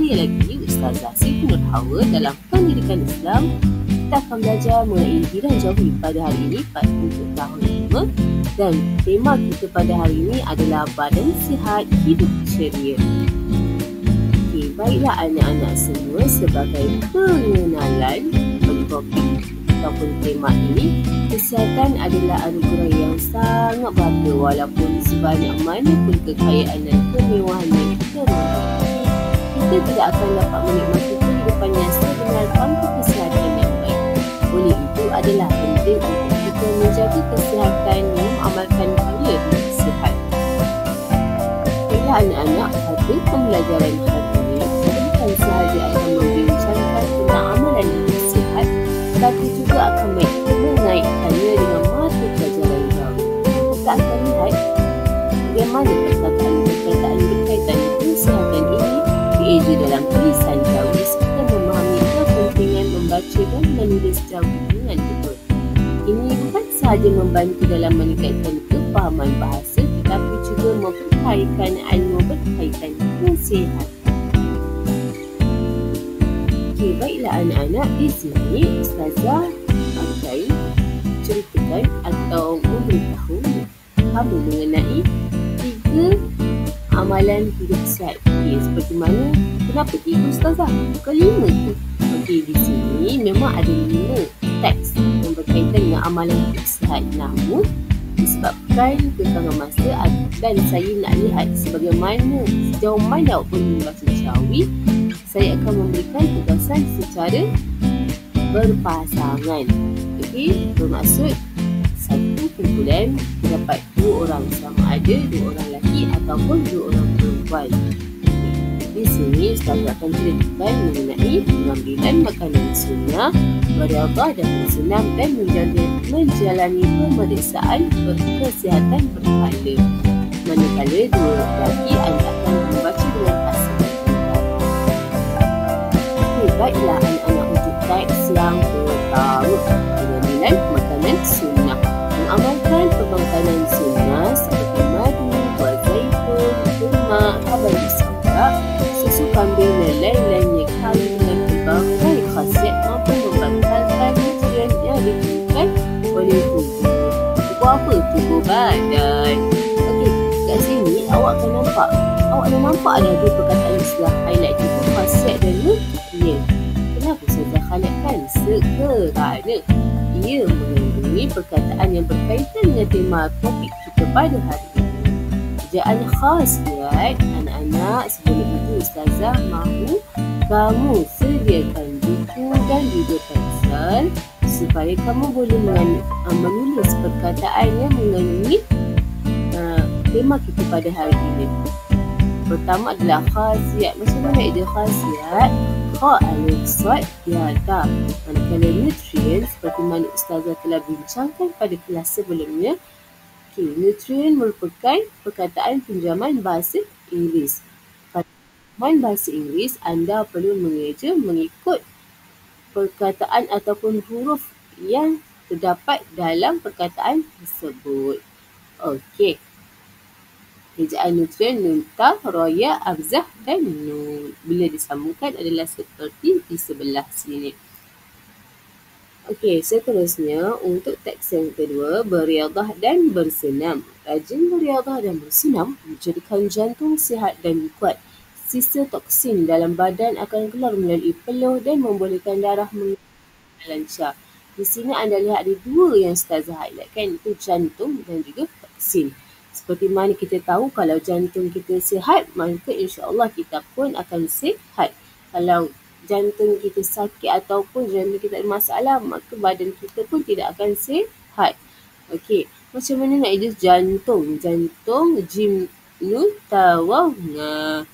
saya lagi Ustazah Siti Nurhawa dalam Pendidikan Islam. Kita akan belajar mengenai Jiran Jauhi pada hari ini untuk tahun 5 dan tema kita pada hari ini adalah Badan Sihat Hidup Ceria. Okey, baiklah anak-anak semua, sebagai pengenalan bagi topik ataupun tema ini, kesihatan adalah anugerah yang sangat berharga walaupun sebanyak mana pun kekayaan dan kemewahan yang kita miliki. Kita tidak akan dapat menikmati kehidupan yang sebenar tanpa kesihatan yang baik. Oleh itu adalah penting untuk kita menjaga kesihatan dan mengamalkan gaya hidup sihat. Baiklah anak-anak, pada pembelajaran hari ini, bukan sahaja akan membincangkan tentang amalan hidup sihat, tetapi juga akan mengaitkannya dengan mata pelajaran jauh. Kita akan lihat bagaimana perkataan berkaitan dengan kesihatan ini dieja dalam tulisan Jawi serta memahami kepentingan membaca dan menulis Jawi dengan betul. Ini bukan sahaja membantu dalam meningkatkan kefahaman bahasa tetapi juga memperkaitkan ilmu berkaitan kesihatan. Okey, baiklah anak-anak, di sini Ustazah akan ceritakan atau memberitahu kamu mengenai 3 amalan hidup sihat. Okey, seperti mana? Kenapa 3 Ustazah? Bukan 5 tu. Okey, di sini memang ada 5 teks yang berkaitan dengan amalan hidup sihat. Namun, disebabkan kekangan masa dan saya nak lihat sejauh mana awak boleh membaca Jawi, saya akan memberikan tugasan secara berpasangan. Okey, bermaksud satu kumpulan terdapat 2 orang, sama ada 2 orang lelaki ataupun 2 orang perempuan. Di sini Ustazah akan ceritakan mengenai pengambilan makanan sunnah, beriadah dan bersenam dan menjalani pemeriksaan kesihatan berkala. Manakala 2 lelaki anda akan membaca dengan pasal. Baiklah anak-anak, untuk teks yang pertama, pengambilan makanan sunnah. Mengamalkan pemakanan sunnah seperti madu, buah zaitun, kurma, habis sauda, susu kambing dan lain-lainnya kaya dengan pelbagai khasiat mampu membatalkan nutrien yang diperlukan oleh tubuh. Tubuh apa? Tubuh badan. Okey, kat sini awak akan nampak. Awak dah nampak ada 2 perkataan istilah highlight itu, khasiat dan nutrien. Kenapa saya highlightkan? Kerana ia mengandungi perkataan yang berkaitan dengan tema topik kita pada hari ini. Ejaan khasiat, anak-anak, sebelum itu Ustazah mahu kamu sediakan buku dan juga pensel supaya kamu boleh menulis perkataan yang mengandungi tema kita pada hari ini. Pertama adalah khasiat. Macam mana ada khasiat? Kha alif sad ya ta. Manakala nutrien, seperti mana Ustazah telah bincangkan pada kelas sebelumnya. Okay, nutrien merupakan perkataan pinjaman bahasa Inggeris. Pinjaman bahasa Inggeris, anda perlu mengeja mengikut perkataan ataupun huruf yang terdapat dalam perkataan tersebut. Okey. Ejaan nutrien nun, ta, roya, abzah dan nun. Bila disambungkan adalah seperti di sebelah sini. Okey, seterusnya untuk teks yang kedua, beriadah dan bersenam. Rajin beriadah dan bersenam menjadikan jantung sihat dan kuat. Sisa toksin dalam badan akan keluar melalui peluh dan membolehkan darah mengalir lancar. Di sini anda lihat ada 2 yang Ustazah highlightkan, itu jantung dan juga toksin. Seperti mana kita tahu, kalau jantung kita sihat, maka insya-Allah kita pun akan sihat. Kalau jantung kita sakit ataupun jantung kita ada masalah, maka badan kita pun tidak akan sihat. Okey, macam mana nak hidup jantung? Jantung, jim, nun, ta, waw, nga.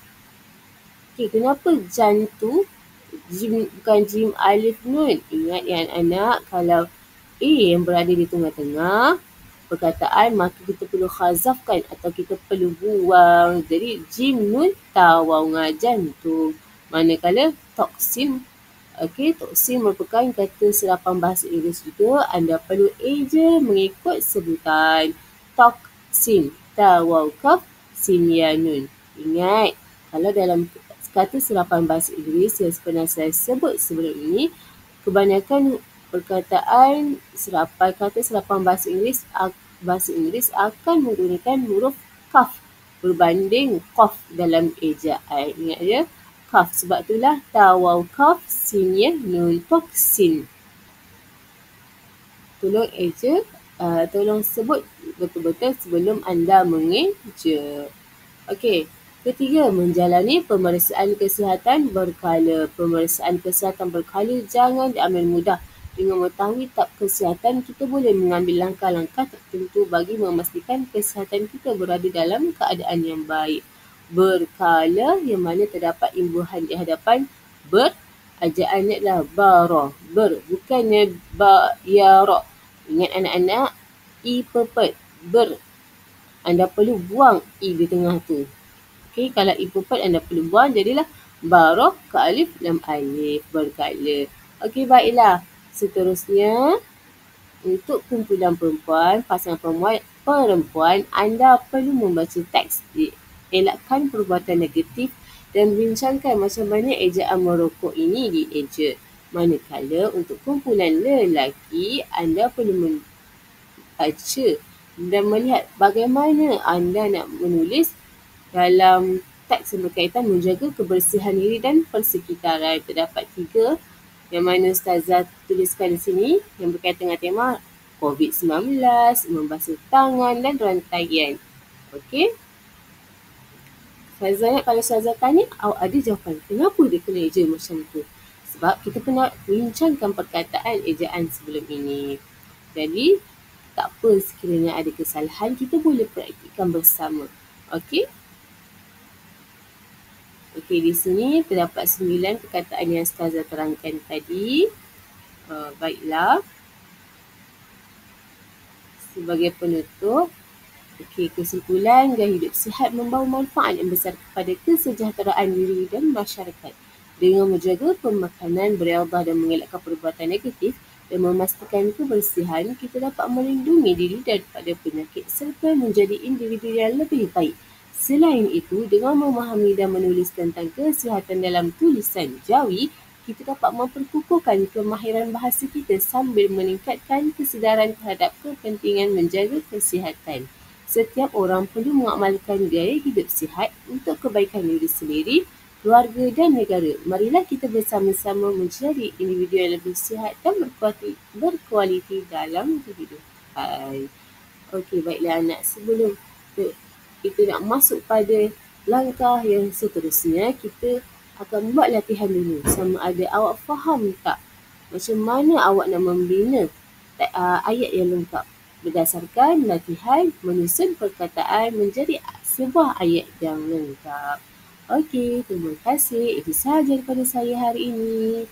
Okey, kenapa jantung? Jim, bukan jim, alif, nun. Ingat ya anak-anak, kalau A yang berada di tengah-tengah perkataan, maka kita perlu khazafkan atau kita perlu buang. Jadi jim, nun, ta, waw, nga, jantung. Manakala toksin, okey, toksin merupakan kata serapan bahasa Inggeris juga. Anda perlu eja mengikut sebutan. Toksin, ta, waw, kaf, sin, ya, nun. Ingat, kalau dalam kata serapan bahasa Inggeris yang pernah saya sebut sebelum ini, kebanyakan perkataan kata serapan bahasa Inggeris akan menggunakan huruf kaf berbanding qaf dalam ejaan. Ingat ya, kaf. Sebab itulah ta, waw, kaf, sin ya, nun, tok, sin. Tolong tolong sebut betul-betul sebelum anda mengeja. Okey. Ketiga, menjalani pemeriksaan kesihatan berkala. Pemeriksaan kesihatan berkala jangan diambil mudah. Dengan mengetahui tab kesihatan, kita boleh mengambil langkah-langkah tertentu bagi memastikan kesihatan kita berada dalam keadaan yang baik. Berkala yang mana terdapat imbuhan di hadapan ajaannya adalah bara. Bukannya yara. Ingat anak-anak, i pepet. Anda perlu buang i di tengah tu. Okey, kalau i pepet anda perlu buang, jadilah bara ke alif lam alif, berkala. Okey, baiklah. Seterusnya, untuk kumpulan perempuan, pasangan perempuan, anda perlu membaca teks, elakkan perbuatan negatif dan bincangkan macam mana ejaan merokok ini dieja. Manakala untuk kumpulan lelaki, anda perlu membaca dan melihat bagaimana anda nak menulis dalam teks yang berkaitan menjaga kebersihan diri dan persekitaran. Terdapat 3 yang mana Ustazah tuliskan di sini yang berkaitan dengan tema COVID-19, membasuh tangan dan rantaian. Okey. Ustazah nak kalau Ustazah tanya, awak ada jawapan kenapa dia kena eja macam tu? Sebab kita pernah bincangkan perkataan ejaan sebelum ini. Jadi, tak apa sekiranya ada kesalahan, kita boleh praktikkan bersama. Okey? Okey, di sini terdapat 9 perkataan yang Ustazah terangkan tadi. Baiklah. Sebagai penutup, okey, kesimpulan gaya hidup sihat membawa manfaat yang besar kepada kesejahteraan diri dan masyarakat. Dengan menjaga pemakanan beriadah dan mengelakkan perbuatan negatif dan memastikan kebersihan, kita dapat melindungi diri daripada penyakit serta menjadi individu yang lebih baik. Selain itu, dengan memahami dan menulis tentang kesihatan dalam tulisan jawi, kita dapat memperkukuhkan kemahiran bahasa kita sambil meningkatkan kesedaran terhadap kepentingan menjaga kesihatan. Setiap orang perlu mengamalkan gaya hidup sihat untuk kebaikan diri sendiri, keluarga dan negara. Marilah kita bersama-sama menjadi individu yang lebih sihat dan berkualiti dalam kehidupan. Okey, baiklah anak. Sebelum kita nak masuk pada langkah yang seterusnya, kita akan buat latihan dulu. Sama ada awak faham tak macam mana awak nak membina ayat yang lengkap. Berdasarkan latihan menyusun perkataan menjadi sebuah ayat yang lengkap. Okey, terima kasih. Itu sahaja daripada saya hari ini.